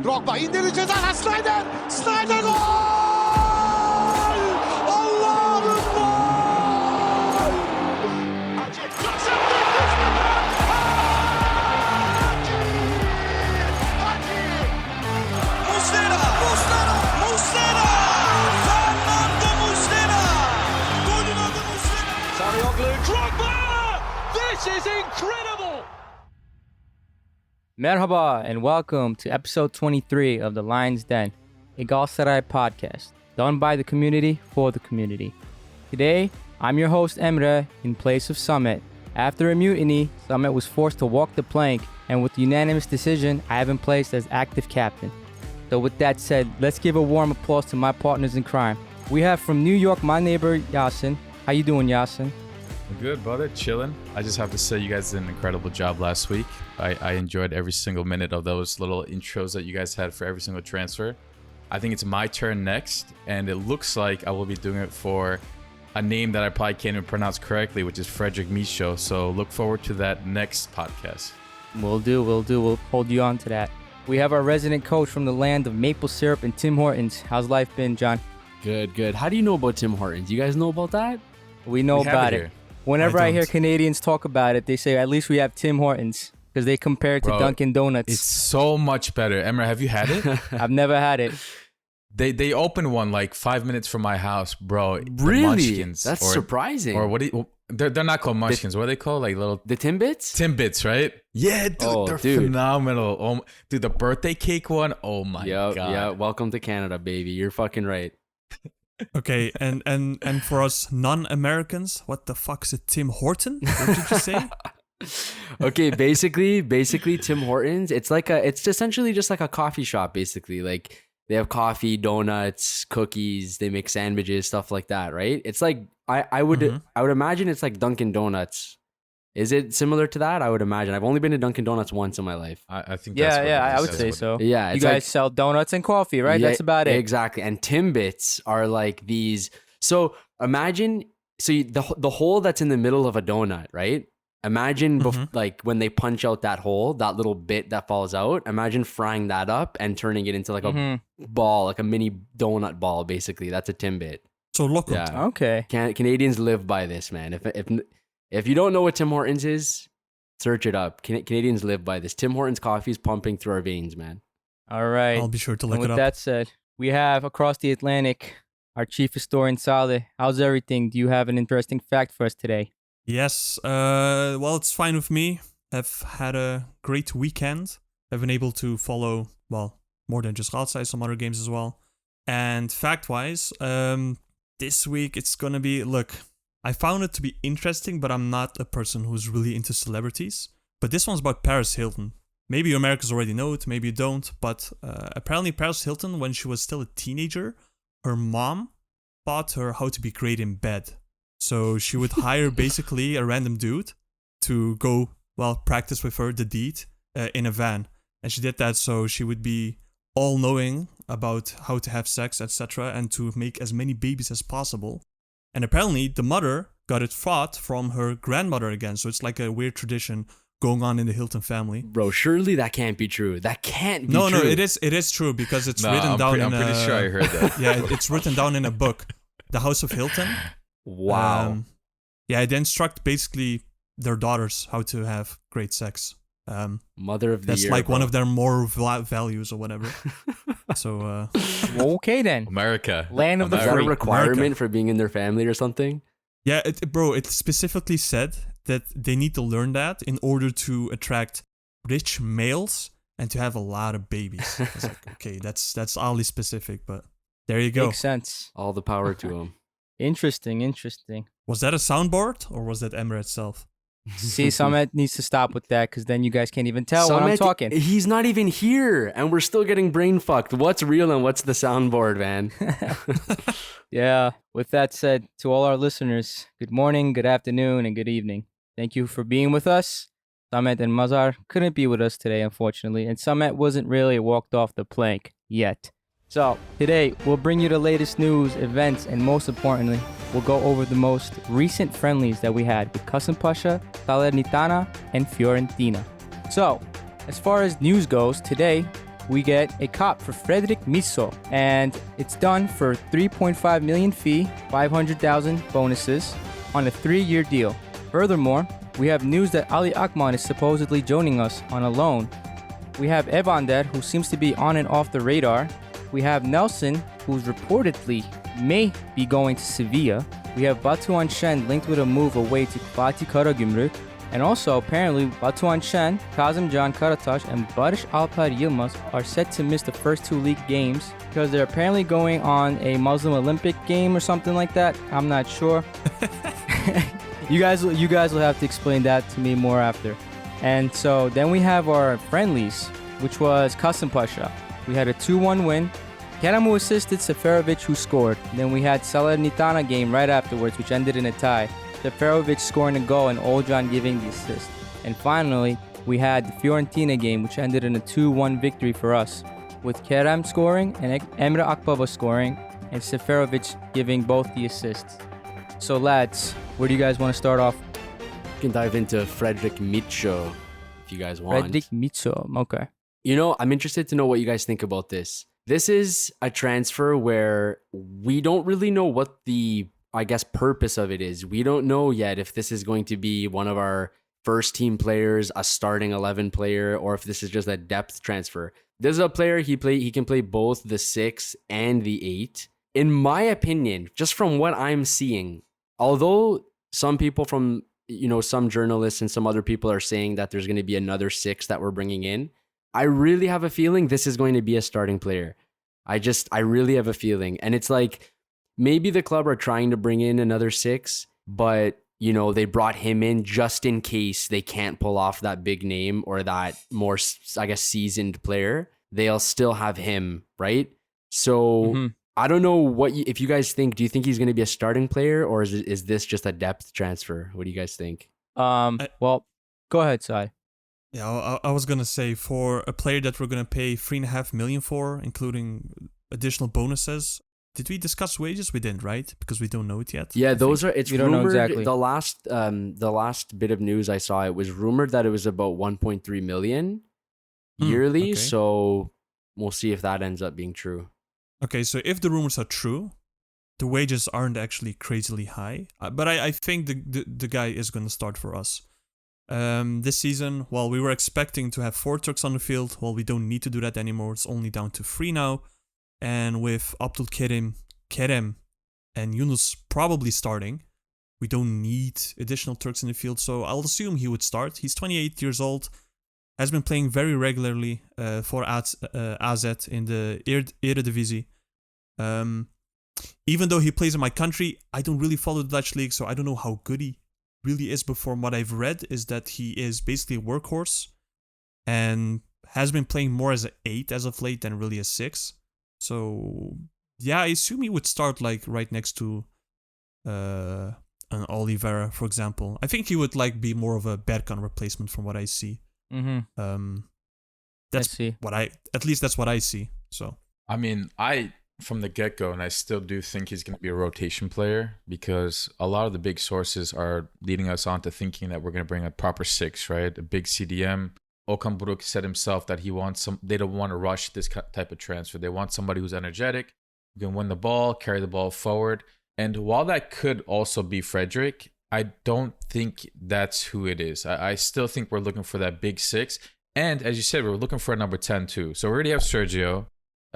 Drogba indirdi ceza Snyder! Snyder gol! Allah'ım gol! Muslera! Fernando Muslera! Golün adı Muslera! Salih, Drogba! This is incredible! Merhaba and welcome to episode 23 of the Lion's Den, a Galatasaray podcast, done by the community for the community. Today, I'm your host Emre in place of Samet. After a mutiny, Samet was forced to walk the plank, and with unanimous decision, I have been placed as active captain. So with that said, let's give a warm applause to my partners in crime. We have from New York my neighbor Yasin. How you doing, Yasin? Good, brother. Chilling. I just have to say you guys did an incredible job last week. I enjoyed every single minute of those little intros that you guys had for every single transfer. I think it's my turn next, and it looks like I will be doing it for a name that I probably can't even pronounce correctly, which is Fredrik Midtsjö. So look forward to that next podcast. We'll do. We'll hold you on to that. We have our resident coach from the land of maple syrup and Tim Hortons. How's life been, John? Good. How do you know about Tim Hortons? You guys know about that? We know about it. Here. Whenever I hear Canadians talk about it, they say, at least we have Tim Hortons, because they compare it to Dunkin' Donuts. It's so much better. Emre, have you had it? I've never had it. They opened one like 5 minutes from my house, bro. Really? Munchkins, That's surprising. Or what do you... They're not called munchkins. What are they called? Like little... The Timbits? Timbits, right? Yeah, dude. They're phenomenal. Oh, dude, the birthday cake one. Oh, my God. Yeah, welcome to Canada, baby. You're fucking right. Okay, and for us non-Americans, what the fuck's a Tim Horton? What did you say? Okay, basically Tim Hortons, it's essentially just like a coffee shop, basically. Like they have coffee, donuts, cookies, they make sandwiches, stuff like that, right? It's like I would imagine it's like Dunkin' Donuts. Is it similar to that? I would imagine. I've only been to Dunkin' Donuts once in my life. I think that's I would say so. Yeah, you guys sell donuts and coffee, right? Yeah, that's about it. Exactly. And Timbits are like these. So imagine, the hole that's in the middle of a donut, right? Imagine like when they punch out that hole, that little bit that falls out. Imagine frying that up and turning it into like a ball, like a mini donut ball. Basically, that's a Timbit. So local. Yeah. Okay. Canadians live by this, man. If you don't know what Tim Hortons is, search it up. Canadians live by this. Tim Hortons coffee is pumping through our veins, man. All right. I'll be sure to look and it up. With that said, we have across the Atlantic our chief historian, Salih. How's everything? Do you have an interesting fact for us today? Yes. Well, it's fine with me. I've had a great weekend. I've been able to follow, well, more than just Galatasaray, some other games as well. And fact-wise, this week it's gonna be, look, I found it to be interesting, but I'm not a person who's really into celebrities. But this one's about Paris Hilton. Maybe you Americans already know it, maybe you don't. But apparently Paris Hilton, when she was still a teenager, her mom taught her how to be great in bed. So she would hire basically a random dude to go, well, practice with her the deed in a van. And she did that so she would be all-knowing about how to have sex, etc. and to make as many babies as possible. And apparently, the mother got it taught from her grandmother again. So it's like a weird tradition going on in the Hilton family. Bro, surely that can't be true. That can't be true. No, it is true because it's written down I'm pretty sure I heard that. Yeah, it's written down in a book, The House of Hilton. Wow. They instruct basically their daughters how to have great sex. Mother of the That's year. like bro. one of their moral values or whatever. So Okay then. America. Land of the Is that a free. requirement America. for being in their family or something? yeah, it specifically said that they need to learn that in order to attract rich males and to have a lot of babies. I was like, okay, that's oddly specific, but there you go. Makes sense. All the power to them. Interesting. Was that a soundboard or was that Emre itself? See, Samet needs to stop with that because then you guys can't even tell when I'm Samet, talking. He's not even here, and we're still getting brain fucked. What's real and what's the soundboard, man? Yeah. With that said, to all our listeners, good morning, good afternoon, and good evening. Thank you for being with us. Samet and Mazhar couldn't be with us today, unfortunately, and Samet wasn't really walked off the plank yet. So, today, we'll bring you the latest news, events, and most importantly, we'll go over the most recent friendlies that we had with Kasımpaşa, Salernitana, and Fiorentina. So, as far as news goes, today, we get a cop for Fredrik Midtsjö, and it's done for 3.5 million fee, 500,000 bonuses on a 3-year deal. Furthermore, we have news that Ali Akman is supposedly joining us on a loan. We have Evander, who seems to be on and off the radar. We have Nelson, who's reportedly may be going to Sevilla. We have Batuhan Şen linked with a move away to Fatih Karagümrük. And also, apparently, Batuhan Şen, Kazımcan Karataş, and Barış Alper Yılmaz are set to miss the first 2 league games because they're apparently going on a Muslim Olympic game or something like that. I'm not sure. You guys will have to explain that to me more after. And so then we have our friendlies, which was Kasımpaşa. We had a 2-1 win. Kerem, who assisted Seferovic, who scored. Then we had Salernitana game right afterwards, which ended in a tie. Seferovic scoring a goal and Olcan giving the assist. And finally, we had the Fiorentina game, which ended in a 2-1 victory for us, with Kerem scoring and Emre Akbaba scoring, and Seferovic giving both the assists. So lads, where do you guys want to start off? You can dive into Fredrik Midtsjö if you guys want. Fredrik Midtsjö, okay. You know, I'm interested to know what you guys think about this. This is a transfer where we don't really know what the, I guess, purpose of it is. We don't know yet if this is going to be one of our first team players, a starting 11 player, or if this is just a depth transfer. This is a player he can play both the 6 and the 8. In my opinion, just from what I'm seeing, although some people from, some journalists and some other people are saying that there's going to be another 6 that we're bringing in, I really have a feeling this is going to be a starting player. I really have a feeling. And it's like, maybe the club are trying to bring in another 6, but, they brought him in just in case they can't pull off that big name or that more, I guess, seasoned player. They'll still have him, right? So I don't know if you guys think, do you think he's going to be a starting player or is this just a depth transfer? What do you guys think? Well, go ahead, Sai. Yeah, I was going to say, for a player that we're going to pay 3.5 million for, including additional bonuses. Did we discuss wages? We didn't, right? Because we don't know it yet. Yeah, it's we don't rumored. know exactly. The last bit of news I saw, it was rumored that it was about 1.3 million yearly. Okay. So we'll see if that ends up being true. Okay, so if the rumors are true, the wages aren't actually crazily high. But I think the guy is going to start for us. This season, while we were expecting to have 4 Turks on the field, well, we don't need to do that anymore. It's only down to 3 now. And with Abdülkerim, Kerem, and Yunus probably starting, we don't need additional Turks in the field. So I'll assume he would start. He's 28 years old, has been playing very regularly for AZ in the Eredivisie. Even though he plays in my country, I don't really follow the Dutch league, so I don't know how good he really is. But from what I've read is that he is basically a workhorse and has been playing more as an 8 as of late than really a 6. So yeah, I assume he would start like right next to an Oliveira, for example. I think he would like be more of a Berkan replacement from what I see. That's that's what I see. So I mean, from the get-go, and I still do think he's going to be a rotation player because a lot of the big sources are leading us on to thinking that we're going to bring a proper 6, right? A big CDM. Okan Buruk said himself that they don't want to rush this type of transfer. They want somebody who's energetic, who can win the ball, carry the ball forward. And while that could also be Fredrik, I don't think that's who it is. I still think we're looking for that big 6. And as you said, we're looking for a number 10 too. So we already have Sergio.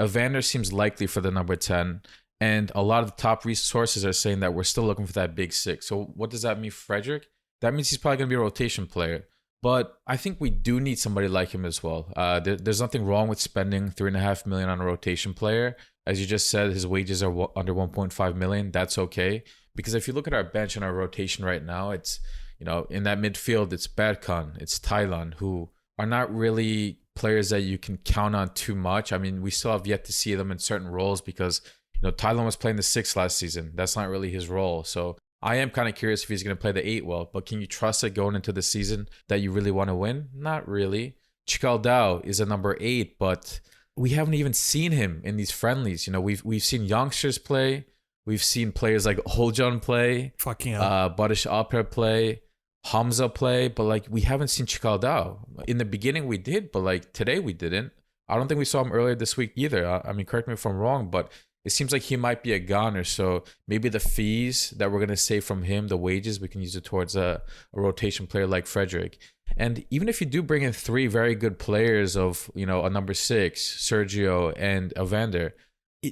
Evander seems likely for the number 10. And a lot of the top resources are saying that we're still looking for that big 6. So what does that mean for Fredrik? That means he's probably going to be a rotation player. But I think we do need somebody like him as well. There's nothing wrong with spending 3.5 million on a rotation player. As you just said, his wages are under 1.5 million. That's okay. Because if you look at our bench and our rotation right now, it's, in that midfield, it's Berkan, it's Taylan, who are not really players that you can count on too much. I mean, we still have yet to see them in certain roles because, Taylan was playing the 6 last season. That's not really his role. So I am kind of curious if he's going to play the 8 well, but can you trust it going into the season that you really want to win? Not really. Chikaldao is a number 8, but we haven't even seen him in these friendlies. We've seen youngsters play. We've seen players like Olcan play. Fucking hell. Barış Alper play. Hamza play. But we haven't seen Chikaldao. In the beginning we did, but today we didn't. I don't think we saw him earlier this week either. I mean, correct me if I'm wrong, but it seems like he might be a goner. So maybe the fees that we're going to save from him, the wages, we can use it towards a rotation player like Fredrik. And even if you do bring in 3 very good players of, you know, a number 6, Sergio and Evander,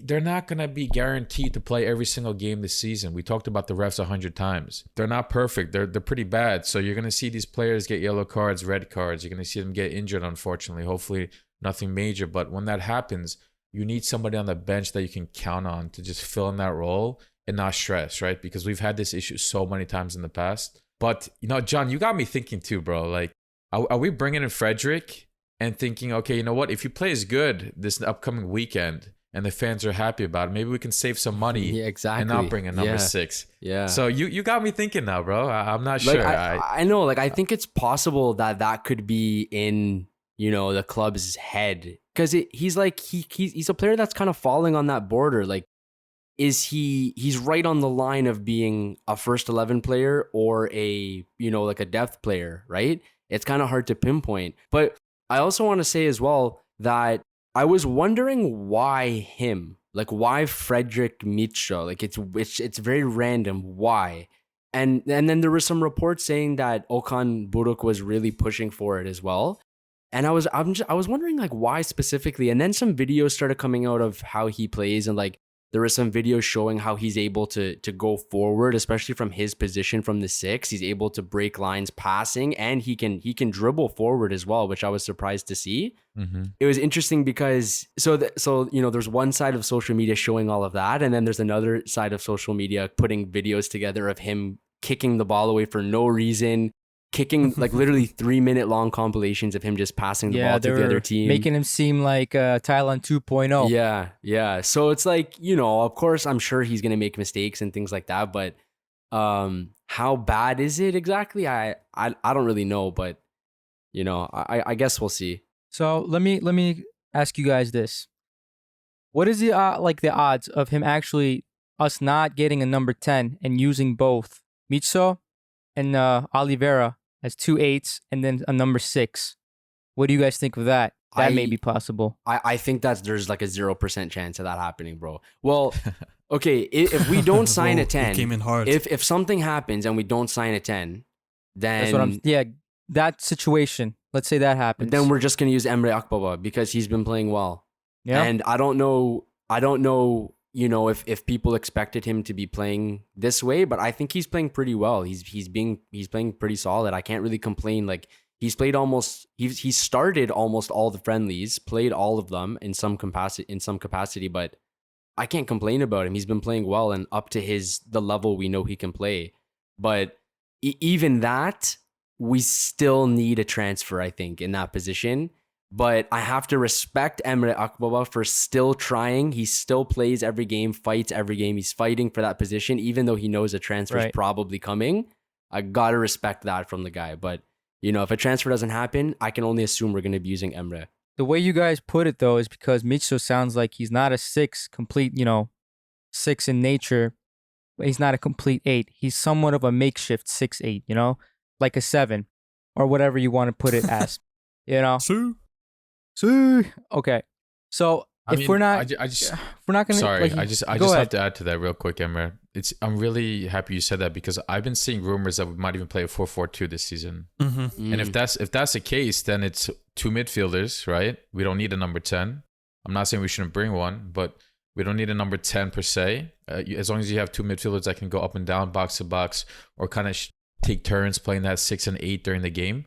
they're not going to be guaranteed to play every single game this season. We talked about the refs 100 times. They're not perfect. They're pretty bad. So you're going to see these players get yellow cards, red cards. You're going to see them get injured, unfortunately. Hopefully nothing major. But when that happens, you need somebody on the bench that you can count on to just fill in that role and not stress, right? Because we've had this issue so many times in the past. But, you know, John, you got me thinking too, bro. Like, are we bringing in Fredrik and thinking, okay, you know what? If he plays good this upcoming weekend and the fans are happy about it, maybe we can save some money and not bring in number 6. Yeah. So you got me thinking now, bro. I'm not sure. I know. Like, I think it's possible that could be in, you know, the club's head. Because he's like, he's a player that's kind of falling on that border. Like, he's right on the line of being a first 11 player or a, you know, like a depth player, right? It's kind of hard to pinpoint. But I also want to say as well that I was wondering why him, like why Fredrik Midtsjö, like it's very random. Why? And then there were some reports saying that Okan Buruk was really pushing for it as well. And I was wondering like why specifically. And then some videos started coming out of how he plays, and like there were some videos showing how he's able to go forward, especially from his position from the 6. He's able to break lines passing, and he can dribble forward as well, which I was surprised to see. Mm-hmm. It was interesting because so you know, there's one side of social media showing all of that, and then there's another side of social media putting videos together of him kicking the ball away for no reason. Kicking like literally 3-minute long compilations of him just passing the ball to the other team, making him seem like Thailand 2.0. Yeah. So it's like, you know, of course, I'm sure he's gonna make mistakes and things like that, but how bad is it exactly? I don't really know, but you know, I guess we'll see. So let me ask you guys this: what is the the odds of him actually us not getting a number 10 and using both Midtsjö and Oliveira as 2 8s and then a number 6? What do you guys think of that? That may be possible. I think that there's like a 0% chance of that happening, bro. Well, okay, if we don't sign a 10, came in hard. If something happens and we don't sign a 10, then that's what that situation. Let's say that happens. Then we're just gonna use Emre Akbaba because he's been playing well. Yeah. And I don't know, you know, if people expected him to be playing this way, but I think he's playing pretty well. He's playing pretty solid. I can't really complain. Like he started almost all the friendlies, played all of them in some capacity, but I can't complain about him. He's been playing well and up to the level we know he can play. But even that, we still need a transfer, I think, in that position. But I have to respect Emre Akbaba for still trying. He still plays every game, fights every game. He's fighting for that position, even though he knows a transfer is probably coming. I got to respect that from the guy. But, you know, if a transfer doesn't happen, I can only assume we're going to be using Emre. The way you guys put it, though, is because Midtsjö sounds like he's not a 6 complete, you know, 6 in nature. He's not a complete 8. He's somewhat of a makeshift 6-8, you know, like a 7 or whatever you want to put it as, you know. Okay, so we're not gonna. Sorry, I just have to add to that real quick, Emre. I'm really happy you said that because I've been seeing rumors that we might even play a 4-4-2 this season. Mm-hmm. And if that's the case, then it's 2 midfielders, right? We don't need a number 10. I'm not saying we shouldn't bring one, but we don't need a number 10 per se. As long as you have 2 midfielders that can go up and down, box to box, or kind of take turns playing that 6 and 8 during the game.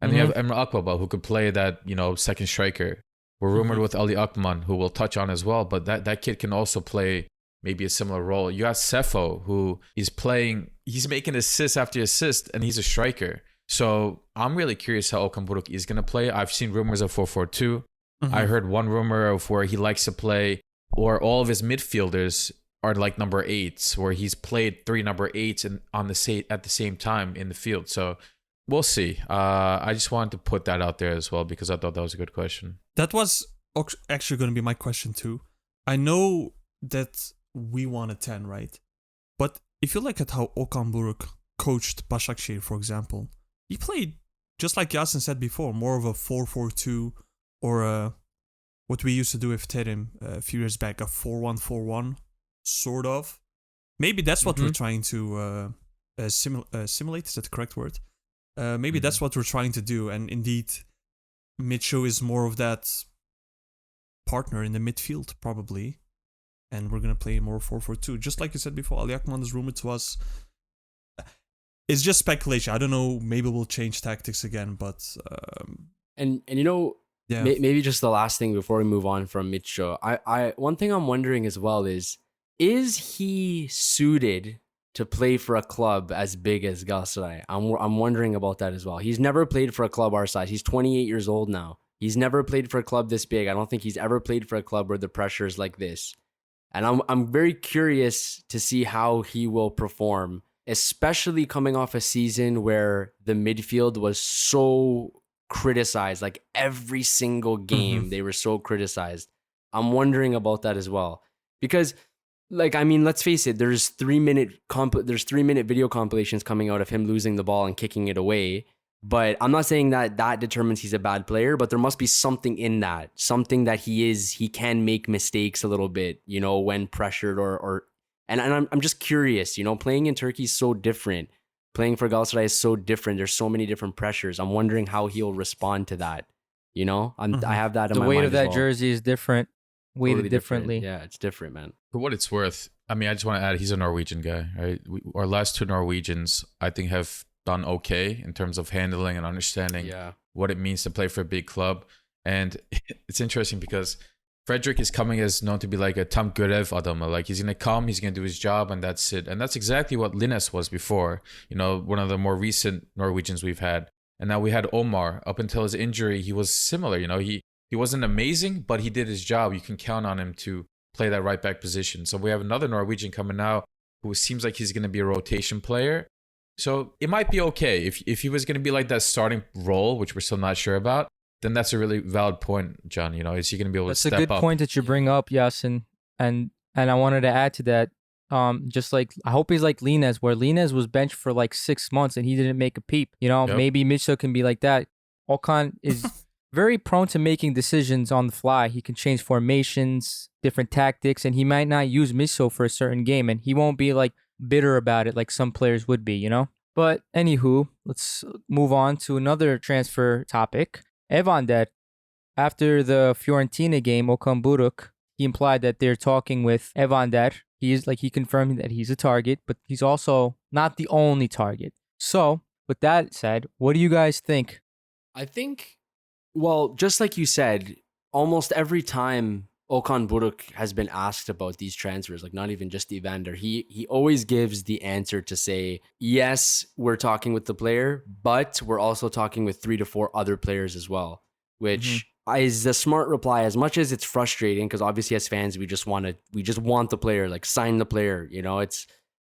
And you have Emre Akbaba, who could play that, you know, second striker. We're rumored with Ali Akman, who we'll touch on as well. But that kid can also play maybe a similar role. You have Sefo, who is playing, he's making assist after assist, and he's a striker. So I'm really curious how Okan Buruk is going to play. I've seen rumors of 4-4-2. I heard one rumor of where he likes to play, or all of his midfielders are like number 8s, where he's played 3 number 8s at the same time in the field. So we'll see. I just wanted to put that out there as well because I thought that was a good question. That was actually going to be my question too. I know that we want a 10, right? But if you look at how Okan Buruk coached Başakşehir, for example, he played, just like Yasin said before, more of a 4-4-2 or a what we used to do with Terim a few years back, a 4-1-4-1, sort of. Maybe that's what we're trying to simulate. Is that the correct word? Maybe that's what we're trying to do. And indeed, Midtsjö is more of that partner in the midfield, probably. And we're going to play more 4-4-2. Just like you said before, Ali Akman is rumored to us. It's just speculation. I don't know. Maybe we'll change tactics again, but... And you know, maybe just the last thing before we move on from Midtsjö. I one thing I'm wondering as well is he suited to play for a club as big as Galatasaray? I'm wondering about that as well. He's never played for a club our size. He's 28 years old now. He's never played for a club this big. I don't think he's ever played for a club where the pressure is like this. And I'm very curious to see how he will perform, especially coming off a season where the midfield was so criticized. Like every single game, they were so criticized. I'm wondering about that as well. Because, like, I mean, let's face it, there's 3-minute video compilations coming out of him losing the ball and kicking it away. But I'm not saying that determines he's a bad player, but there must be something in that, something that he can make mistakes a little bit, you know, when pressured and I'm just curious, you know, playing in Turkey is so different. Playing for Galatasaray is so different. There's so many different pressures. I'm wondering how he'll respond to that. You know, I have that in my mind. The weight of that well. jersey is different, weighted Totally differently. Different. Yeah, it's different, man. For what it's worth, I mean, I just want to add, he's a Norwegian guy, right? Our last two Norwegians, I think, have done okay in terms of handling and understanding what it means to play for a big club. And it's interesting because Fredrik is coming as known to be like a Tam Görev Adamı. Like he's going to come, he's going to do his job, and that's it. And that's exactly what Linnes was before, you know, one of the more recent Norwegians we've had. And now we had Omar. Up until his injury, he was similar. You know, he wasn't amazing, but he did his job. You can count on him to play that right back position. So we have another Norwegian coming now who seems like he's going to be a rotation player. So it might be okay. If he was going to be like that starting role, which we're still not sure about, then that's a really valid point, John. You know, is he going to be able to step up? That's a good point that you bring up, Yasin. And I wanted to add to that, just like, I hope he's like Linez, where Linez was benched for like 6 months and he didn't make a peep. You know, maybe Midtsjö can be like that. Okan is very prone to making decisions on the fly. He can change formations, different tactics, and he might not use Midtsjö for a certain game, and he won't be like bitter about it like some players would be, you know? But anywho, let's move on to another transfer topic. Evander, after the Fiorentina game, Okan Buruk, he implied that they're talking with Evander. He confirmed that he's a target, but he's also not the only target. So, with that said, what do you guys think? I think, well, just like you said, almost every time Okan Buruk has been asked about these transfers, like not even just Evander, he always gives the answer to say, yes, we're talking with the player, but we're also talking with 3 to 4 other players as well, which is the smart reply. As much as it's frustrating, because obviously as fans, we just want the player, like sign the player, you know, it's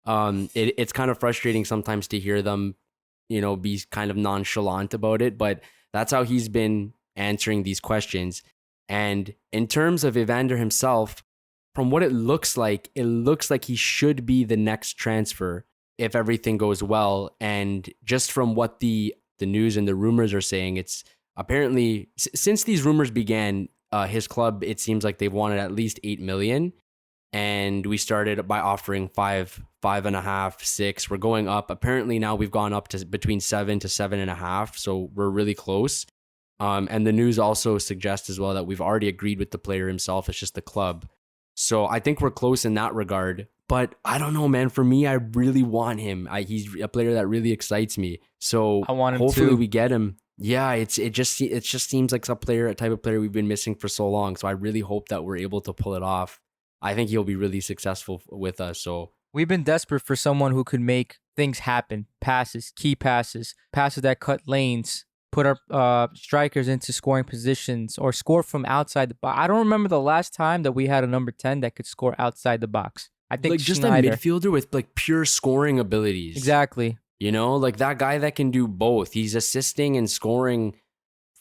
kind of frustrating sometimes to hear them, you know, be kind of nonchalant about it, but that's how he's been answering these questions. And in terms of Evander himself, from what it looks like he should be the next transfer if everything goes well. And just from what the news and the rumors are saying, it's apparently, since these rumors began, his club, it seems like they've wanted at least 8 million. And we started by offering 5.5, 6. We're going up. Apparently now we've gone up to between 7 to 7.5. So we're really close. And the news also suggests as well that we've already agreed with the player himself. It's just the club. So I think we're close in that regard. But I don't know, man. For me, I really want him. He's a player that really excites me. So I want him hopefully too. we get him. Yeah, it just seems like a type of player we've been missing for so long. So I really hope that we're able to pull it off. I think he'll be really successful with us. So we've been desperate for someone who could make things happen. Passes, key passes that cut lanes, put our strikers into scoring positions, or score from outside the box. I don't remember the last time that we had a number 10 that could score outside the box. I think like just Schneider. a midfielder with like pure scoring abilities. Exactly. You know, like that guy that can do both. He's assisting and scoring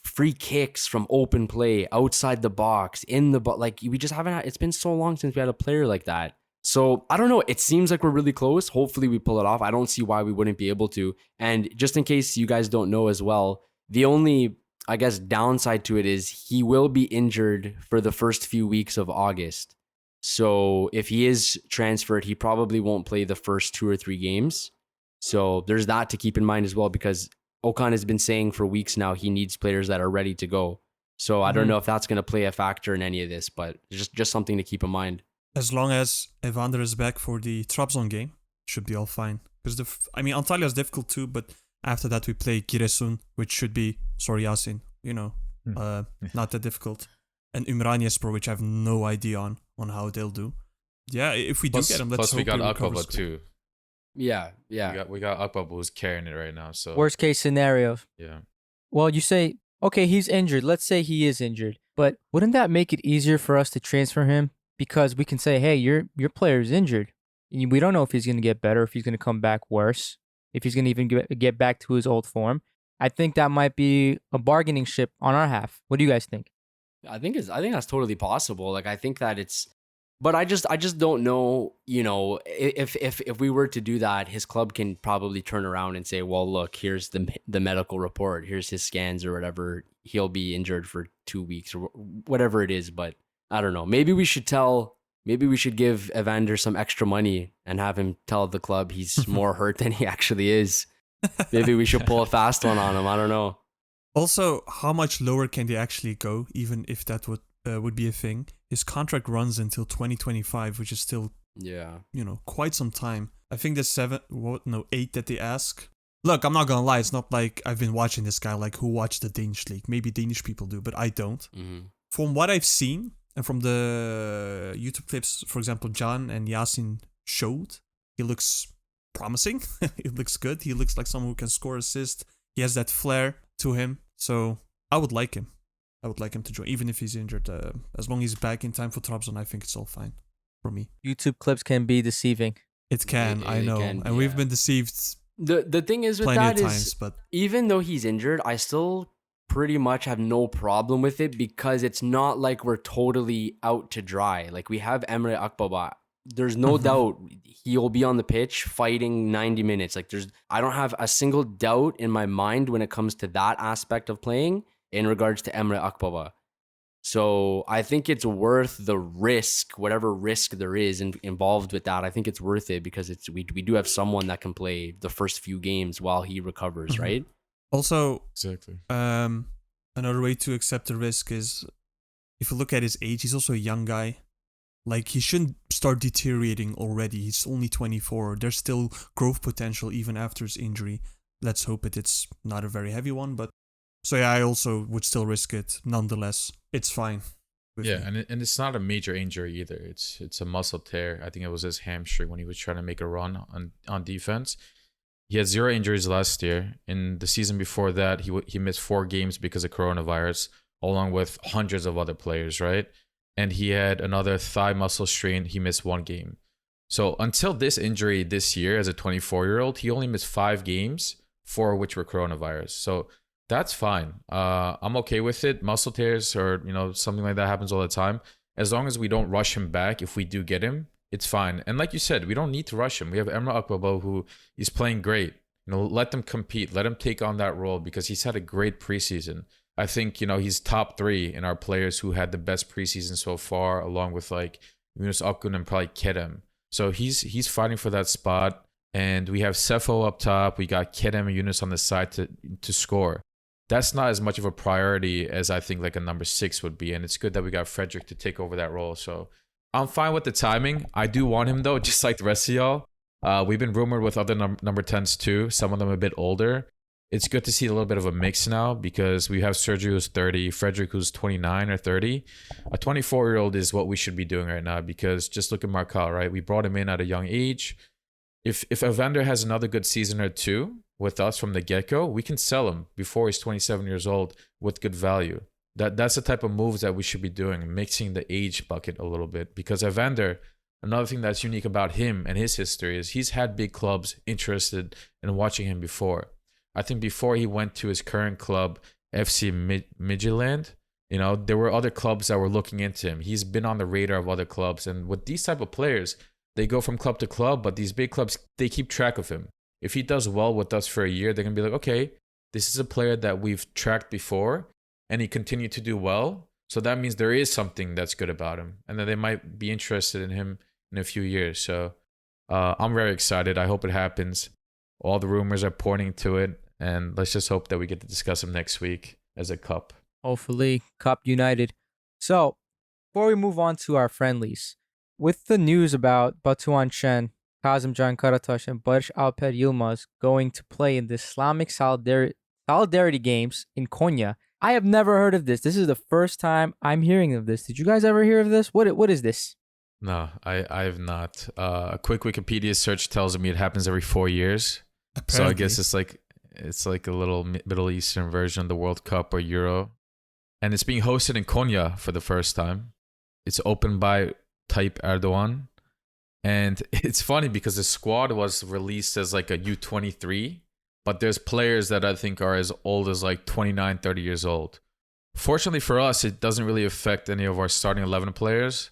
free kicks from open play, outside the box, in the box. Like we just haven't. It's been so long since we had a player like that. So I don't know. It seems like we're really close. Hopefully we pull it off. I don't see why we wouldn't be able to. And just in case you guys don't know as well, the only I guess, downside to it is he will be injured for the first few weeks of August. So if he is transferred, he probably won't play the first 2 or 3 games. So there's that to keep in mind as well, because Okan has been saying for weeks now he needs players that are ready to go. So I don't know if that's going to play a factor in any of this, but just something to keep in mind. As long as Evander is back for the Trabzon game, should be all fine. Because Antalya is difficult too, but after that we play Giresun, which should be, Yasin, not that difficult. And Ümraniyespor, which I have no idea on how they'll do. Yeah, if we do get them, let's hope we got he recovers Akbaba too. Yeah. We got Akbaba who's carrying it right now. So Worst case scenario. yeah. Well, you say, okay, he's injured. Let's say he is injured. But wouldn't that make it easier for us to transfer him? Because we can say, hey, your player is injured. We don't know if he's going to get better, if he's going to come back worse, if he's going to even get back to his old form. I think that might be a bargaining chip on our half. What do you guys think? I think that's totally possible. Like, I think that but I just don't know, if we were to do that, his club can probably turn around and say, well, look, here's the medical report, here's his scans or whatever. He'll be injured for 2 weeks or whatever it is. But I don't know. Maybe we should give Evander some extra money and have him tell the club he's more hurt than he actually is. Maybe we should pull a fast one on him. I don't know. Also, how much lower can they actually go, even if that would be a thing? His contract runs until 2025, which is still, quite some time. I think the 8 that they ask. Look, I'm not gonna lie, it's not like I've been watching this guy like who watched the Danish league. Maybe Danish people do, but I don't. Mm-hmm. From what I've seen, and from the YouTube clips, for example, John and Yasin showed, he looks promising. He looks good. He looks like someone who can score, assist. He has that flair to him. So I would like him. I would like him to join, even if he's injured. As long as he's back in time for Trabzon, I think it's all fine for me. YouTube clips can be deceiving. It can, I know. And we've been deceived The thing is with plenty that of is, times, but even though he's injured, I still pretty much have no problem with it, because it's not like we're totally out to dry. Like, we have Emre Akbaba. There's no doubt he'll be on the pitch fighting 90 minutes. Like, I don't have a single doubt in my mind when it comes to that aspect of playing in regards to Emre Akbaba. So I think it's worth the risk, whatever risk there is involved with that. I think it's worth it, because we do have someone that can play the first few games while he recovers, right? Also, Exactly. Another way to accept the risk is, if you look at his age, he's also a young guy. Like, he shouldn't start deteriorating already. He's only 24. There's still growth potential even after his injury. Let's hope it's not a very heavy one. But so yeah, I also would still risk it. Nonetheless, it's fine. Yeah, and it's not a major injury either. It's a muscle tear. I think it was his hamstring when he was trying to make a run on defense. He had 0 injuries last year. In the season before that, he missed 4 games because of coronavirus, along with hundreds of other players, right? And he had another thigh muscle strain. He missed 1 game. So until this injury this year, as a 24-year-old, he only missed 5 games, 4 of which were coronavirus. So that's fine. I'm okay with it. Muscle tears or something like that happens all the time. As long as we don't rush him back, if we do get him, it's fine. And like you said, we don't need to rush him. We have Emre Akbaba, who is playing great. Let them compete. Let him take on that role, because he's had a great preseason. I think, he's top 3 in our players who had the best preseason so far, along with like Yunus Akgün and probably Kerem. So he's fighting for that spot. And we have Sefo up top. We got Kerem and Yunus on the side to score. That's not as much of a priority as I think like a number 6 would be. And it's good that we got Fredrik to take over that role. So I'm fine with the timing. I do want him though, just like the rest of y'all. We've been rumored with other number 10s too. Some of them a bit older. It's good to see a little bit of a mix now, because we have Sergio who's 30, Fredrik who's 29 or 30. A 24-year-old is what we should be doing right now, because just look at Marcal, right? We brought him in at a young age. If Evander has another good season or 2 with us from the get-go, we can sell him before he's 27 years old with good value. That's the type of moves that we should be doing, mixing the age bucket a little bit. Because Evander, another thing that's unique about him and his history is he's had big clubs interested in watching him before. I think before he went to his current club, FC Midtjylland, there were other clubs that were looking into him. He's been on the radar of other clubs. And with these type of players, they go from club to club, but these big clubs, they keep track of him. If he does well with us for a year, they're going to be like, okay, this is a player that we've tracked before. and he continued to do well. So that means there is something that's good about him, and that they might be interested in him in a few years. So I'm very excited. I hope it happens. All the rumors are pointing to it, and let's just hope that we get to discuss him next week as a cup. Hopefully, Cup United. So, before we move on to our friendlies, with the news about Batuhan Şen, Kazımcan Karataş, and Barış Alper Yılmaz going to play in the Islamic Solidarity Games in Konya, I have never heard of this. This is the first time I'm hearing of this. Did you guys ever hear of this? What is this? No, I have not. A quick Wikipedia search tells me it happens every 4 years. Apparently. So I guess it's like a little Middle Eastern version of the World Cup or Euro. And it's being hosted in Konya for the first time. It's opened by Tayyip Erdogan. And it's funny because the squad was released as like a U23, but there's players that I think are as old as like 29, 30 years old. Fortunately for us, it doesn't really affect any of our starting 11 players.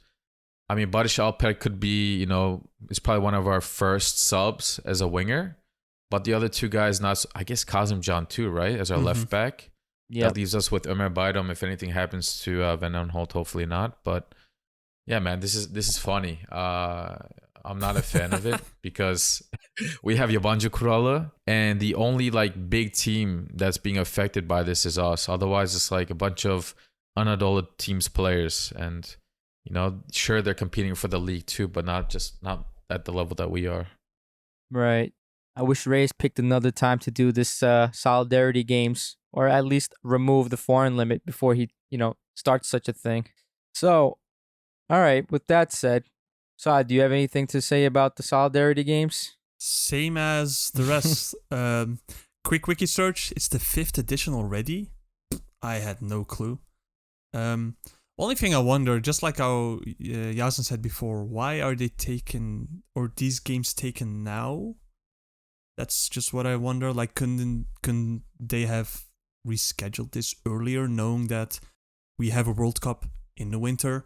I mean, Barış Alper could be, is probably one of our first subs as a winger. But the other two guys, I guess Kazımcan too, right? As our left back. Yeah. That leaves us with Emre Baydam if anything happens to Van Aanholt, hopefully not. But yeah, man, this is funny. I'm not a fan of it because we have Yabancı Kuralı, and the only like big team that's being affected by this is us. Otherwise, it's like a bunch of Anadolu teams players, and sure they're competing for the league too, but not at the level that we are. Right. I wish Reyes picked another time to do this Solidarity Games, or at least remove the foreign limit before he, starts such a thing. So, all right, with that said, Saad, do you have anything to say about the Solidarity Games? Same as the rest. Quick wiki search. It's the 5th edition already. I had no clue. Only thing I wonder, just like how Yasin said before, why are they taken, or these games taken now? That's just what I wonder. Like, couldn't they have rescheduled this earlier, knowing that we have a World Cup in the winter,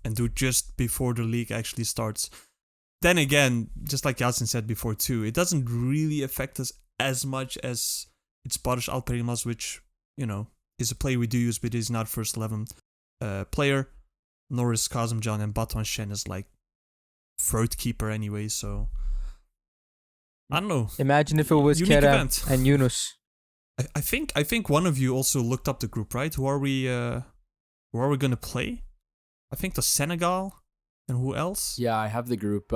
and do it just before the league actually starts? Then again, just like Yasin said before too, it doesn't really affect us as much as it's Barış Alper Yılmaz, which, is a player we do use, but is not first 11 player. Nor is Kazımcan, and Batuhan Şen is like throat keeper anyway, so I don't know. Imagine if it was Unique Kerem event. and Yunus. I think one of you also looked up the group, right? Who are we gonna play? I think the Senegal, and who else? Yeah, I have the group.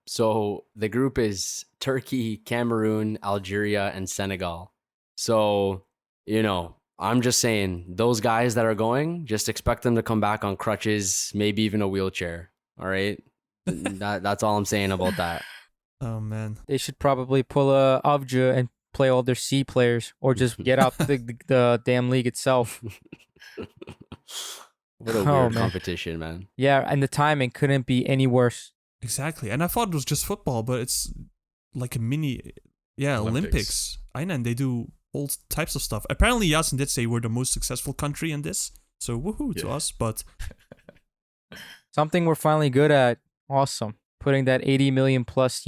So the group is Turkey, Cameroon, Algeria, and Senegal. So, I'm just saying, those guys that are going, just expect them to come back on crutches, maybe even a wheelchair. All right? That's all I'm saying about that. Oh, man. They should probably pull a Avcı and play all their C players, or just get out the damn league itself. What a weird competition, man. Yeah, and the timing couldn't be any worse. Exactly. And I thought it was just football, but it's like a mini, Olympics. And they do all types of stuff. Apparently, Yasin did say we're the most successful country in this. So woohoo to us, but something we're finally good at. Awesome. Putting that 80 million plus,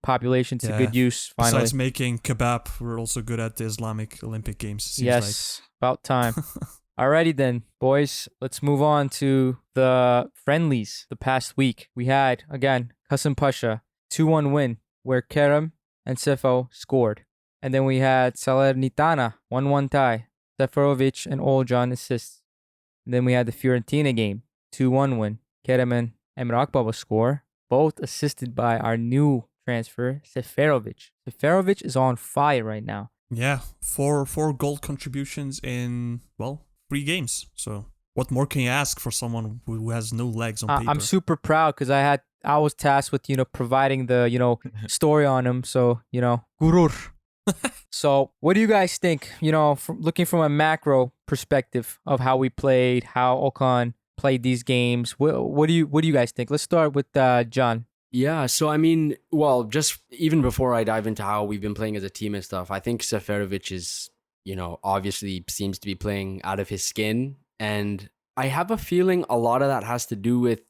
population to good use finally. Besides making kebab, we're also good at the Islamic Olympic Games. Seems yes, about time. Alrighty then, boys. Let's move on to the friendlies. The past week, we had, again, Kasımpaşa, 2-1 win, where Kerem and Sefo scored. And then we had Salernitana, 1-1 tie, Seferovic and Olcan assists. And then we had the Fiorentina game, 2-1 win, Kerem and Emre Akbaba score, both assisted by our new transfer, Seferovic. Seferovic is on fire right now. Yeah, four goal contributions in, 3 games. So what more can you ask for someone who has no legs on paper? I'm super proud because I was tasked with, providing the, story on him. So, gurur. So what do you guys think, looking from a macro perspective of how we played, how Okan played these games? What do you guys think? Let's start with John. Yeah, so I mean, just even before I dive into how we've been playing as a team and stuff, I think Seferovic is, obviously seems to be playing out of his skin. And I have a feeling a lot of that has to do with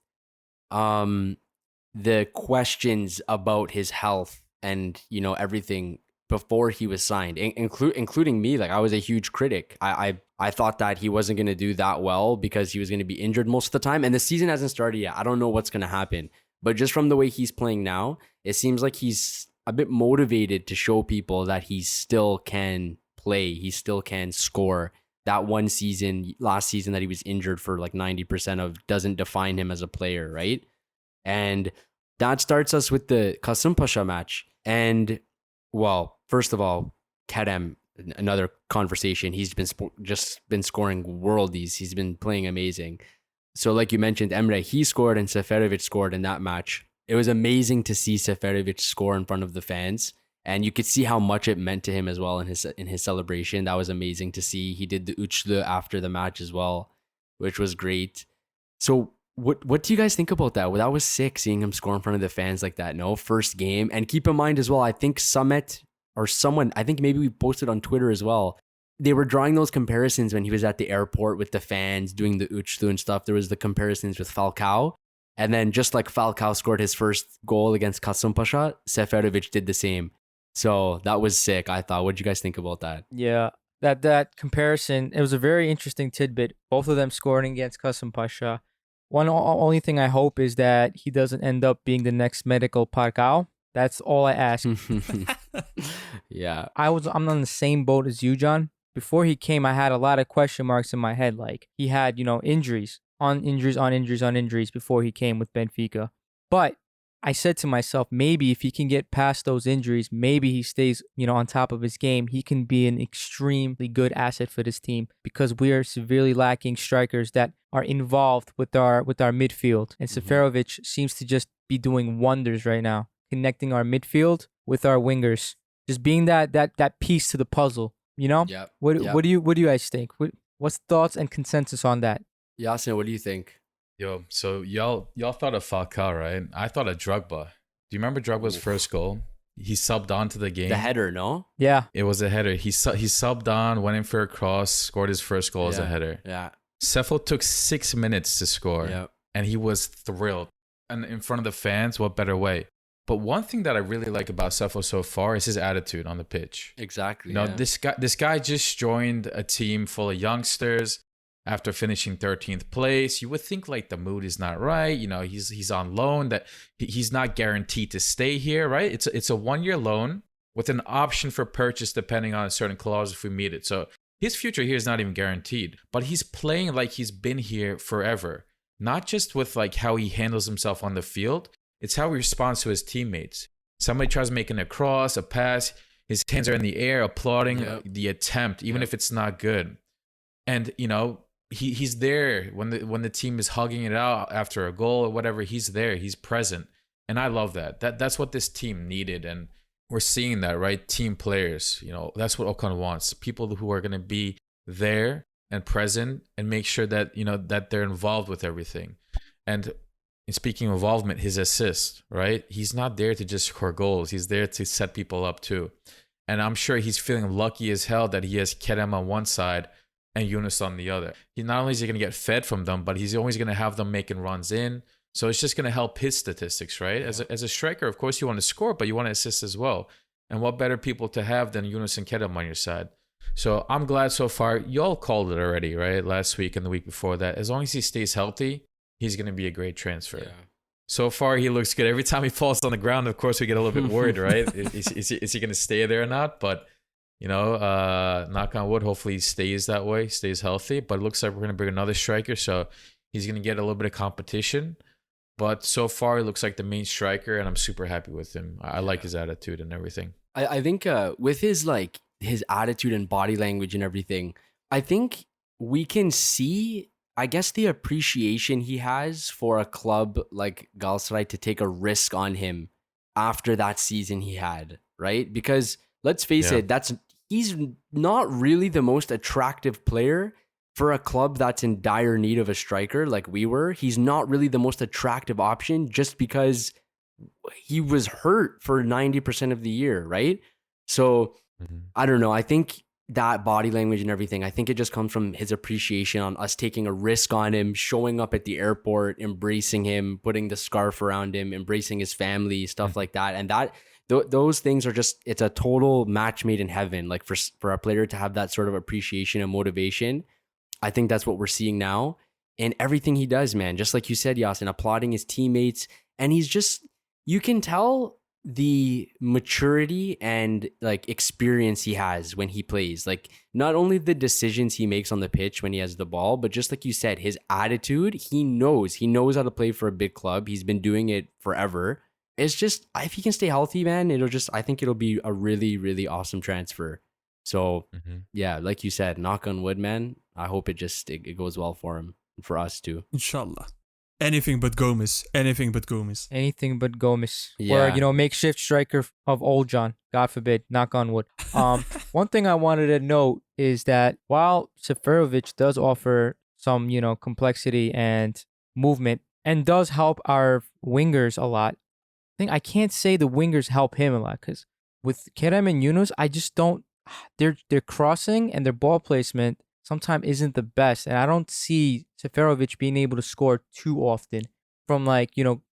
the questions about his health and, everything before he was signed, including me. Like I was a huge critic. I thought that he wasn't going to do that well because he was going to be injured most of the time. And the season hasn't started yet. I don't know what's going to happen. But just from the way he's playing now, it seems like he's a bit motivated to show people that he still can play. He still can score. That one season, last season that he was injured for like 90% of doesn't define him as a player, right? And that starts us with the Kasımpaşa match. And, well, first of all, Kerem, another conversation. He's just been scoring worldies. He's been playing amazing. So like you mentioned, Emre, he scored and Seferovic scored in that match. It was amazing to see Seferovic score in front of the fans. And you could see how much it meant to him as well in his celebration. That was amazing to see. He did the üçlü after the match as well, which was great. So what do you guys think about that? Well, that was sick seeing him score in front of the fans like that. No, first game. And keep in mind as well, I think Samet or someone, I think maybe we posted on Twitter as well. They were drawing those comparisons when he was at the airport with the fans doing the üçlü and stuff. There was the comparisons with Falcao. And then just like Falcao scored his first goal against Kasımpaşa, Seferovic did the same. So that was sick, I thought. What did you guys think about that? Yeah, that comparison, it was a very interesting tidbit. Both of them scoring against Kasımpaşa. Only thing I hope is that he doesn't end up being the next medical Falcao. That's all I ask. Yeah. I'm on the same boat as you, John. Before he came, I had a lot of question marks in my head. Like he had, injuries on injuries before he came with Benfica. But I said to myself, maybe if he can get past those injuries, maybe he stays, on top of his game, he can be an extremely good asset for this team because we are severely lacking strikers that are involved with our midfield. And Seferovic seems to just be doing wonders right now, connecting our midfield with our wingers, just being that piece to the puzzle. Yeah. What do you guys think? What's thoughts and consensus on that? Yasin, what do you think? Yo, so y'all thought of Falcao, right? I thought of Drogba. Do you remember Drogba's first goal? He subbed onto the game. The header, no? Yeah. It was a header. He subbed on, went in for a cross, scored his first goal as a header. Yeah. Sefo took 6 minutes to score, and he was thrilled. And in front of the fans, what better way? But one thing that I really like about Sefo so far is his attitude on the pitch. Exactly. This guy just joined a team full of youngsters. After finishing 13th place, you would think like the mood is not right. He's on loan, that he's not guaranteed to stay here, right? It's a 1-year loan with an option for purchase depending on a certain clause if we meet it. So his future here is not even guaranteed, but he's playing like he's been here forever. Not just with like how he handles himself on the field, it's how he responds to his teammates. Somebody tries making a cross, a pass, his hands are in the air applauding the attempt, even if it's not good. And he's there when the team is hugging it out after a goal or whatever. He's there, he's present, and I love that. That's what this team needed, and we're seeing that, right? Team players, that's what Okan wants. People who are going to be there and present and make sure that that they're involved with everything. And speaking of involvement, his assist, right? He's not there to just score goals. He's there to set people up too. And I'm sure he's feeling lucky as hell that he has Kerem on one side and Yunus on the other. He not only is he going to get fed from them, but he's always going to have them making runs in. So it's just going to help his statistics, right? As a striker, of course, you want to score, but you want to assist as well. And what better people to have than Yunus and Kerem on your side? So I'm glad so far. Y'all called it already, right? Last week and the week before that. As long as he stays healthy, he's going to be a great transfer. Yeah. So far, he looks good. Every time he falls on the ground, of course, we get a little bit worried, right? Is he going to stay there or not? But knock on wood, hopefully he stays that way, stays healthy. But it looks like we're going to bring another striker, so he's going to get a little bit of competition. But so far, he looks like the main striker, and I'm super happy with him. I like his attitude and everything. I think with his attitude and body language and everything, I think we can see, I guess, the appreciation he has for a club like Galatasaray to take a risk on him after that season he had, right? Because let's face it, he's not really the most attractive player for a club that's in dire need of a striker like we were. He's not really the most attractive option just because he was hurt for 90% of the year, right? So I don't know. I think that body language and everything, I think it just comes from his appreciation on us taking a risk on him, showing up at the airport, embracing him, putting the scarf around him, embracing his family, stuff like that. And those things are just, it's a total match made in heaven. Like for a player to have that sort of appreciation and motivation, I think that's what we're seeing now. And everything he does, man, just like you said, Yasin, applauding his teammates. And he's just, you can tell the maturity and like experience he has when he plays. Like not only the decisions he makes on the pitch when he has the ball, but just like you said, his attitude, he knows how to play for a big club. He's been doing it forever. It's just, if he can stay healthy, man, I think it'll be a really, really awesome transfer. So yeah, like you said, knock on wood, man. I hope it goes well for him and for us too. Inshallah. Anything but Gomez. Anything but Gomez. Anything but Gomez. Yeah. Or, makeshift striker of old John. God forbid. Knock on wood. One thing I wanted to note is that while Seferovic does offer some, complexity and movement and does help our wingers a lot, I can't say the wingers help him a lot, because with Kerem and Yunus, I just don't, their crossing and their ball placement sometimes isn't the best. And I don't see Seferovic being able to score too often from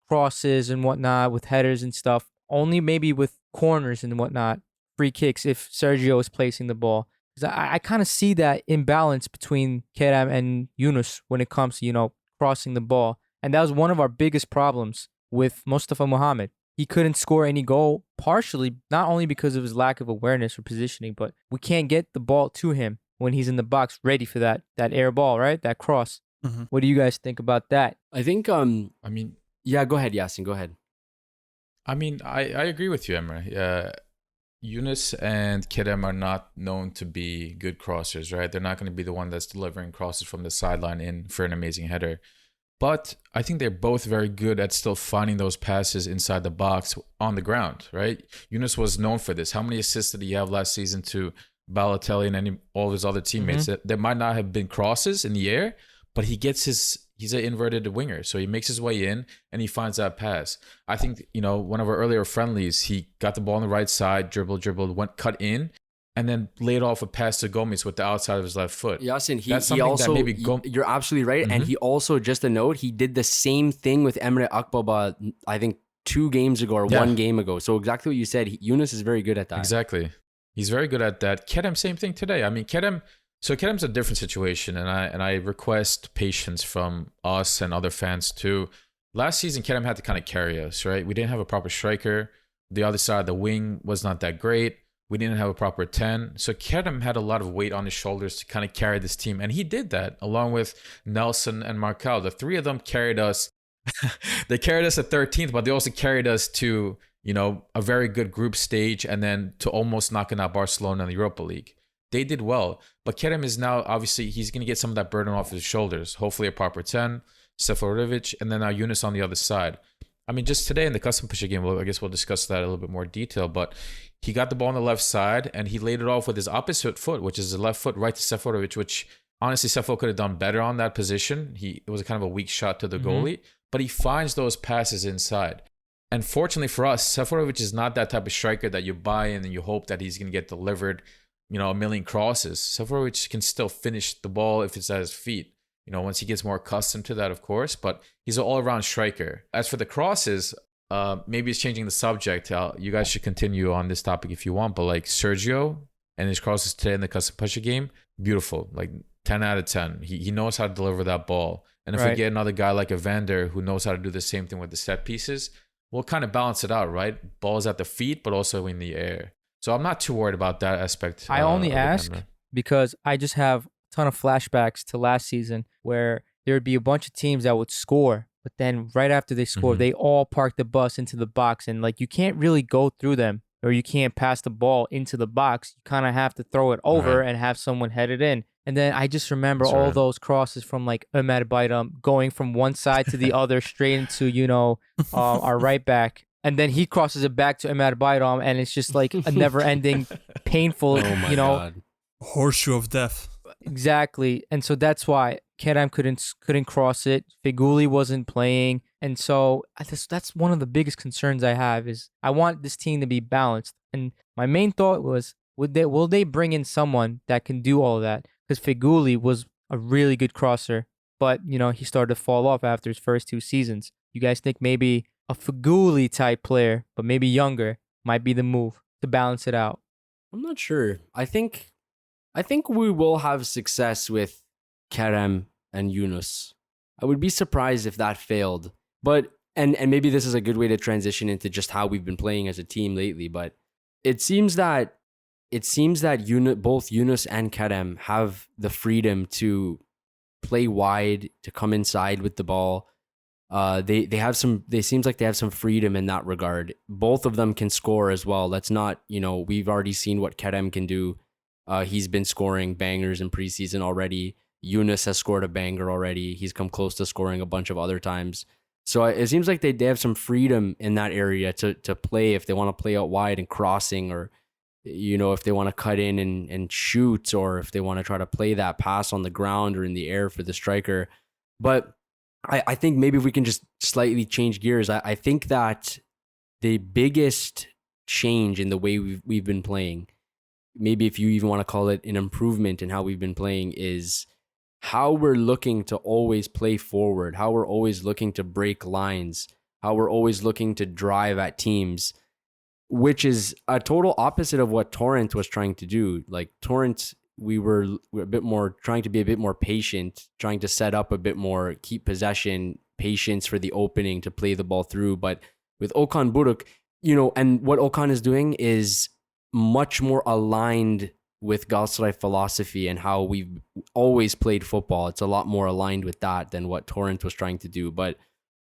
crosses and whatnot with headers and stuff. Only maybe with corners and whatnot, free kicks if Sergio is placing the ball. Because I kind of see that imbalance between Kerem and Yunus when it comes to, crossing the ball. And that was one of our biggest problems with Mustafa Mohamed. He couldn't score any goal, partially not only because of his lack of awareness or positioning, but we can't get the ball to him when he's in the box ready for that air ball, right? That cross. Mm-hmm. What do you guys think about that? I think, yeah, go ahead, Yasin, go ahead. I agree with you, Emre. Yunus and Kerem are not known to be good crossers, right? They're not going to be the one that's delivering crosses from the sideline in for an amazing header. But I think they're both very good at still finding those passes inside the box on the ground, right? Yunus was known for this. How many assists did he have last season to Balotelli and all of his other teammates? There might not have been crosses in the air, but he's an inverted winger. So he makes his way in and he finds that pass. I think, one of our earlier friendlies, he got the ball on the right side, dribbled, went cut in, and then laid off a pass to Gomez with the outside of his left foot. Yasin, he also, you're absolutely right. And he also, just a note, he did the same thing with Emre Akbaba, I think 2 games ago or 1 game ago. So exactly what you said, Yunus is very good at that. Exactly. He's very good at that. Kerem, same thing today. Kerem's a different situation, and I request patience from us and other fans too. Last season, Kerem had to kind of carry us, right? We didn't have a proper striker. The other side of the wing was not that great. We didn't have a proper 10. So Kerem had a lot of weight on his shoulders to kind of carry this team. And he did that along with Nelson and Marcal. The 3 of them carried us. They carried us at 13th, but they also carried us to, a very good group stage and then to almost knocking out Barcelona in the Europa League. They did well. But Kerem is now, obviously, he's going to get some of that burden off his shoulders. Hopefully a proper 10, Seferovic, and then now Yunus on the other side. Just today in the Kasımpaşa game, I guess we'll discuss that in a little bit more detail, but he got the ball on the left side and he laid it off with his opposite foot, which is the left foot, right to Seferovic, which honestly Sefo could have done better on that position. It was kind of a weak shot to the goalie, but he finds those passes inside. And fortunately for us, Seferovic is not that type of striker that you buy in and you hope that he's going to get delivered, a million crosses. Seferovic can still finish the ball if it's at his feet. Once he gets more accustomed to that, of course, but he's an all-around striker. As for the crosses, maybe it's changing the subject. You guys should continue on this topic if you want, but like Sergio and his crosses today in the Kasımpaşa game, beautiful, like 10 out of 10. He knows how to deliver that ball. And if we get another guy like Evander who knows how to do the same thing with the set pieces, we'll kind of balance it out, right? Balls at the feet, but also in the air. So I'm not too worried about that aspect. I only ask because I just have ton of flashbacks to last season where there would be a bunch of teams that would score, but then right after they score, they all park the bus into the box, and like you can't really go through them or you can't pass the ball into the box. You kind of have to throw it over and have someone head it in. And then I just remember all those crosses from like Ömer Bayram going from one side to the other straight into, our right back. And then he crosses it back to Ömer Bayram, and it's just like a never-ending, painful, God. Horseshoe of death. Exactly. And so that's why Kerem couldn't cross it. Feghouli wasn't playing. And so that's one of the biggest concerns I have is I want this team to be balanced. And my main thought was, will they bring in someone that can do all of that? Because Feghouli was a really good crosser, but, he started to fall off after his first 2 seasons. You guys think maybe a Feghouli type player, but maybe younger, might be the move to balance it out? I'm not sure. I think we will have success with Kerem and Yunus. I would be surprised if that failed. But and maybe this is a good way to transition into just how we've been playing as a team lately. But it seems that both Yunus and Kerem have the freedom to play wide, to come inside with the ball. They seems like they have some freedom in that regard. Both of them can score as well. That's not, we've already seen what Kerem can do. He's been scoring bangers in preseason already. Yunus has scored a banger already. He's come close to scoring a bunch of other times. So it seems like they have some freedom in that area to play if they want to play out wide and crossing, or if they want to cut in and shoot, or if they want to try to play that pass on the ground or in the air for the striker. But I think maybe if we can just slightly change gears, I think that the biggest change in the way we've been playing, maybe if you even want to call it an improvement in how we've been playing, is how we're looking to always play forward, how we're always looking to break lines, how we're always looking to drive at teams, which is a total opposite of what Torrent was trying to do. Like Torrent, we're a bit more trying to be a bit more patient, trying to set up a bit more, keep possession, patience for the opening to play the ball through. But with Okan Buruk, and what Okan is doing is much more aligned with Galatasaray philosophy and how we've always played football. It's a lot more aligned with that than what Torrent was trying to do. But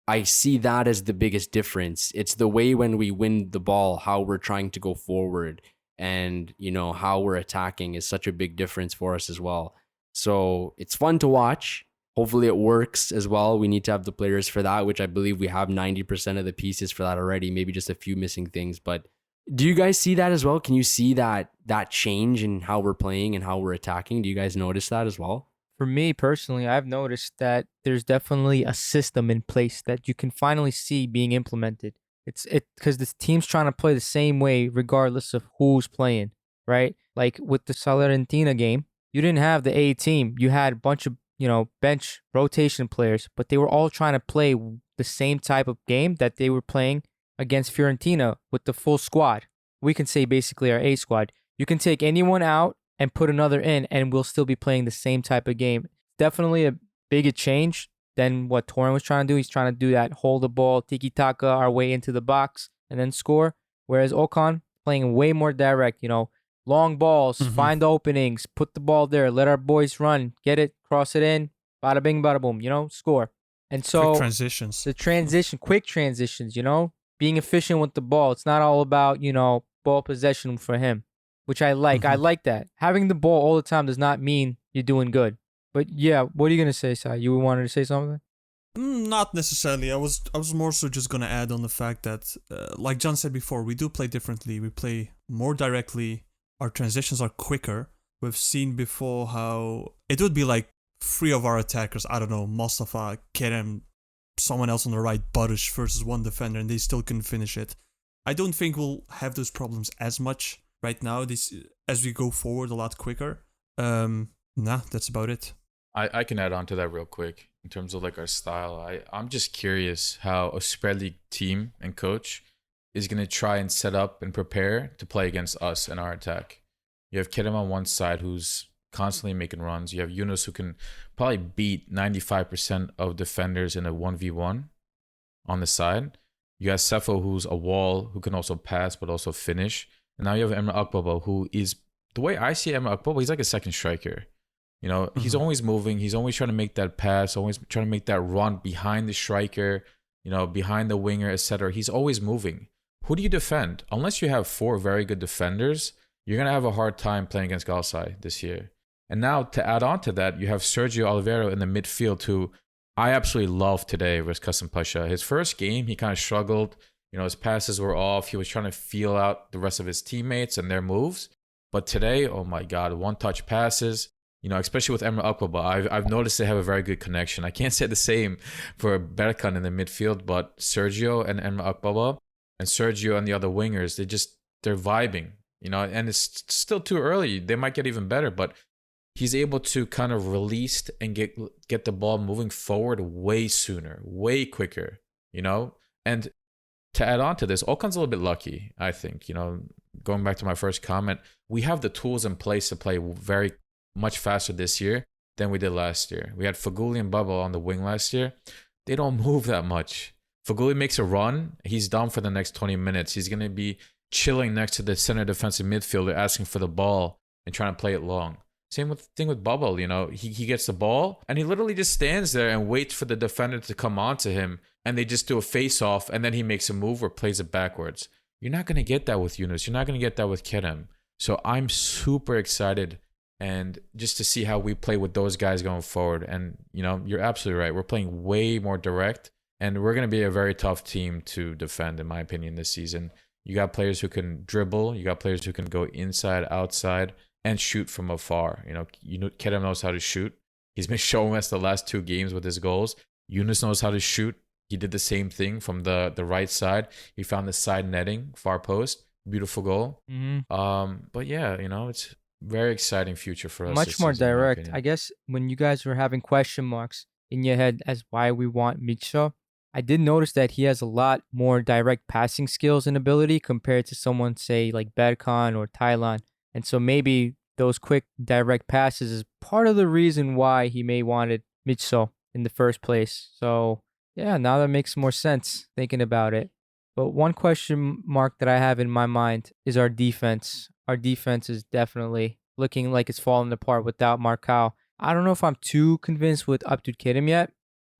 I see that as the biggest difference. It's the way when we win the ball, how we're trying to go forward, and how we're attacking is such a big difference for us as well. So it's fun to watch. Hopefully it works as well. We need to have the players for that, which I believe we have 90% of the pieces for that already, maybe just a few missing things. But do you guys see that as well? Can you see that change in how we're playing and how we're attacking? Do you guys notice that as well? For me personally, I've noticed that there's definitely a system in place that you can finally see being implemented. It's because the team's trying to play the same way regardless of who's playing, right? Like with the Salernitana game, you didn't have the A team. You had a bunch of, bench rotation players, but they were all trying to play the same type of game that they were playing against Fiorentina with the full squad. We can say basically our A squad. You can take anyone out and put another in, and we'll still be playing the same type of game. Definitely a bigger change than what Torrent was trying to do. He's trying to do that, hold the ball, tiki-taka our way into the box, and then score. Whereas Okan playing way more direct, long balls, find openings, put the ball there, let our boys run, get it, cross it in, bada bing, bada boom, score. And so quick transitions. Quick transitions, being efficient with the ball. It's not all about, ball possession for him, which I like. I like that. Having the ball all the time does not mean you're doing good. But yeah, what are you going to say, Sai? You wanted to say something? Not necessarily. I was more so just going to add on the fact that, like John said before, we do play differently. We play more directly. Our transitions are quicker. We've seen before how it would be like 3 of our attackers, I don't know, Mustafa, Kerem, someone else on the right, Barış versus one defender, and they still couldn't finish it. I don't think we'll have those problems as much right now as we go forward a lot quicker. That's about it. I can add on to that real quick in terms of like our style. I'm just curious how a Super League team and coach is going to try and set up and prepare to play against us in our attack. You have Kerem on one side who's constantly making runs. You have Yunus who can probably beat 95% of defenders in a 1v1 on the side. You have Sefo who's a wall who can also pass but also finish. And now you have Emre Akbaba who is, the way I see Emre Akbaba, he's like a second striker. He's always moving. He's always trying to make that pass, always trying to make that run behind the striker, behind the winger, etc. He's always moving. Who do you defend? Unless you have 4 very good defenders, you're going to have a hard time playing against Galatasaray this year. And now to add on to that, you have Sergio Oliveira in the midfield who I absolutely love today versus Kasımpaşa. His first game, he kind of struggled. His passes were off. He was trying to feel out the rest of his teammates and their moves. But today, oh my God, one-touch passes. Especially with Emre Akbaba, I've noticed they have a very good connection. I can't say the same for Berkan in the midfield, but Sergio and Emre Akbaba and Sergio and the other wingers, they're vibing, and it's still too early. They might get even better, but he's able to kind of release and get the ball moving forward way sooner, way quicker, And to add on to this, Okan's a little bit lucky, I think. Going back to my first comment, we have the tools in place to play very much faster this year than we did last year. We had Feghouli and Bubble on the wing last year. They don't move that much. Feghouli makes a run, he's done for the next 20 minutes. He's going to be chilling next to the center defensive midfielder, asking for the ball and trying to play it long. Same thing with Bubble, he gets the ball and he literally just stands there and waits for the defender to come on to him, and they just do a face-off, and then he makes a move or plays it backwards. You're not going to get that with Yunus. You're not going to get that with Kerem. So I'm super excited, and just to see how we play with those guys going forward. And, you're absolutely right. We're playing way more direct, and we're going to be a very tough team to defend, in my opinion, this season. You got players who can dribble. You got players who can go inside, outside, and shoot from afar. Kerem knows how to shoot. He's been showing us the last 2 games with his goals. Yunus knows how to shoot. He did the same thing from the right side. He found the side netting, far post. Beautiful goal. But yeah, it's very exciting future for us. Much more season, in my direct. opinion. I guess when you guys were having question marks in your head as why we want Midtsjö, I did notice that he has a lot more direct passing skills and ability compared to someone, say, like Berkan or Thailand. And so maybe those quick direct passes is part of the reason why he may wanted Midtsjö in the first place. So yeah, now that makes more sense thinking about it. But one question mark that I have in my mind is our defense. Our defense is definitely looking like it's falling apart without Marcao. I don't know if I'm too convinced with Abdülkerim yet,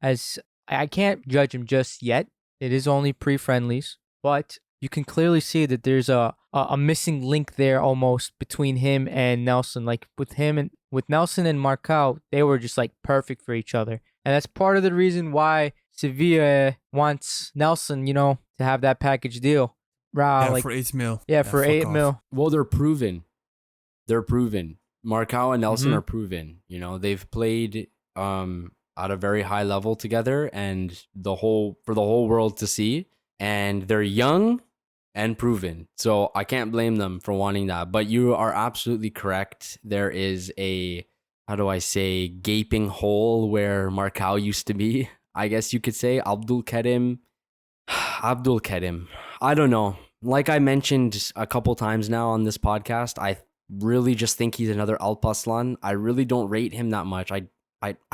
as I can't judge him just yet. It is only pre-friendlies, but you can clearly see that there's a missing link there almost between him and Nelson. Like with Nelson and Marcao, they were just like perfect for each other. And that's part of the reason why Sevilla wants Nelson, to have that package deal. For 8 mil. Yeah, for 8 mil. Well, they're proven. Marcao and Nelson are proven. They've played at a very high level together, and for the whole world to see. And they're young and proven. So I can't blame them for wanting that. But you are absolutely correct. There is a, gaping hole where Marcao used to be. I guess you could say Abdülkerim. I don't know. Like I mentioned a couple times now on this podcast, I really just think he's another Alpaslan. I really don't rate him that much. I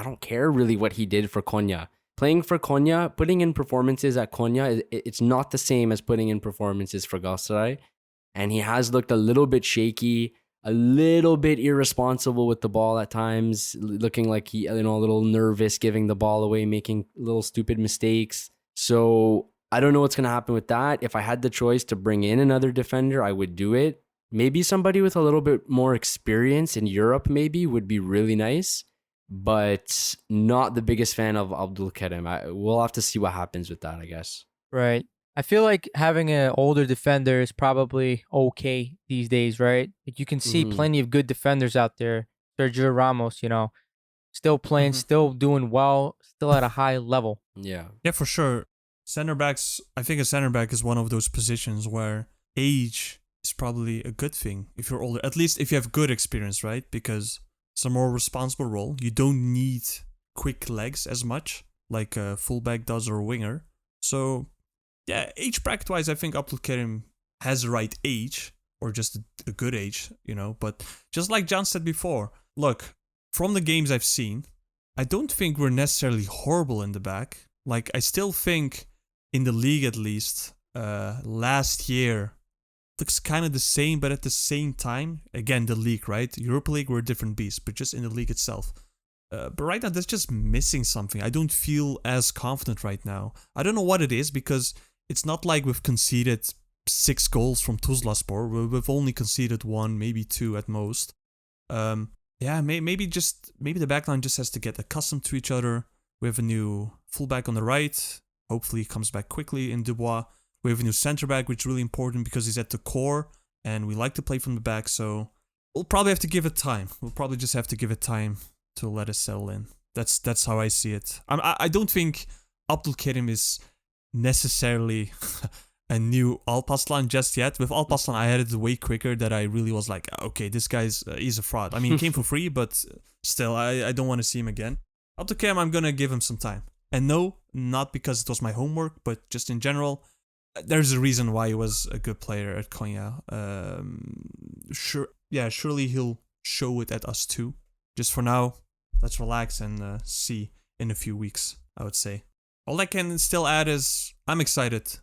don't care really what he did for Konya. Playing for Konya, putting in performances at Konya, it's not the same as putting in performances for Galatasaray. And he has looked a little bit shaky, a little bit irresponsible with the ball at times, looking like he, a little nervous, giving the ball away, making little stupid mistakes. So I don't know what's going to happen with that. If I had the choice to bring in another defender, I would do it. Maybe somebody with a little bit more experience in Europe maybe would be really nice, but not the biggest fan of Abdülkerim. We'll have to see what happens with that, I guess. Right. I feel like having an older defender is probably okay these days, right? Like you can see plenty of good defenders out there. Sergio Ramos, still playing, still doing well, still at a high level. Yeah. Yeah, for sure. Center backs, I think a center back is one of those positions where age is probably a good thing if you're older. At least if you have good experience, right? Because it's a more responsible role. You don't need quick legs as much like a fullback does or a winger. So yeah, age bracket-wise, I think Abdülkerim has the right age, or just a good age, But just like John said before, look, from the games I've seen, I don't think we're necessarily horrible in the back. Like, I still think, in the league at least, last year, looks kind of the same, but at the same time, again, the league, right? Europa League, we're a different beast, but just in the league itself. But right now, that's just missing something. I don't feel as confident right now. I don't know what it is, because it's not like we've conceded 6 goals from Tuzlaspor. We've only conceded 1, maybe 2 at most. Maybe the backline just has to get accustomed to each other. We have a new fullback on the right. Hopefully he comes back quickly in Dubois. We have a new center back, which is really important because he's at the core and we like to play from the back. So we'll probably have to give it time. We'll probably just have to give it time to let it settle in. That's how I see it. I don't think Abdülkerim is necessarily a new Alpaslan just yet. With Alpaslan, I had it way quicker that I really was like, okay, this guy's he's a fraud. I mean, he came for free, but still, I don't want to see him again. Abdülkerim, I'm going to give him some time. And no, not because it was my homework, but just in general, there's a reason why he was a good player at Konya. Surely he'll show it at us too. Just for now, let's relax and see in a few weeks, I would say. All I can still add is I'm excited.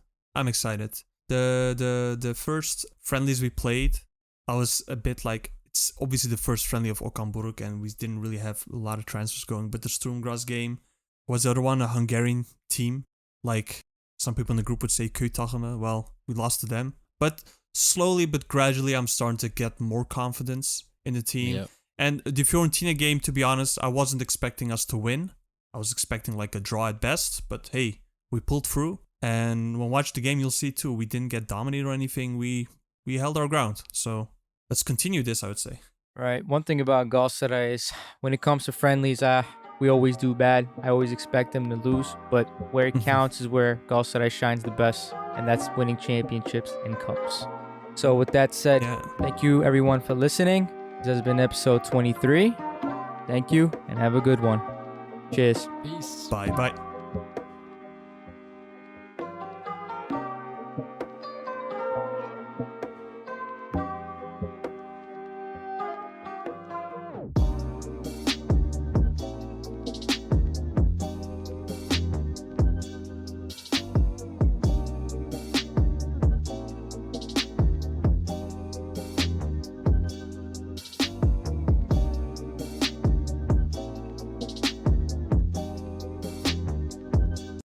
The first friendlies we played, I was a bit like, it's obviously the first friendly of Okan Buruk and we didn't really have a lot of transfers going, but the Sturm Graz game was the other one, a Hungarian team. Like some people in the group would say Köytacheme. Well, we lost to them. But slowly but gradually, I'm starting to get more confidence in the team. Yep. And the Fiorentina game, to be honest, I wasn't expecting us to win. I was expecting like a draw at best. But hey, we pulled through. And when you watch the game, you'll see too, we didn't get dominated or anything. We held our ground. So let's continue this, I would say. Right. One thing about Galatasaray is when it comes to friendlies, we always do bad. I always expect them to lose. But where it counts is where Galatasaray shines the best. And that's winning championships and cups. So with that said, Thank you everyone for listening. This has been episode 23. Thank you and have a good one. Cheers. Peace. Bye.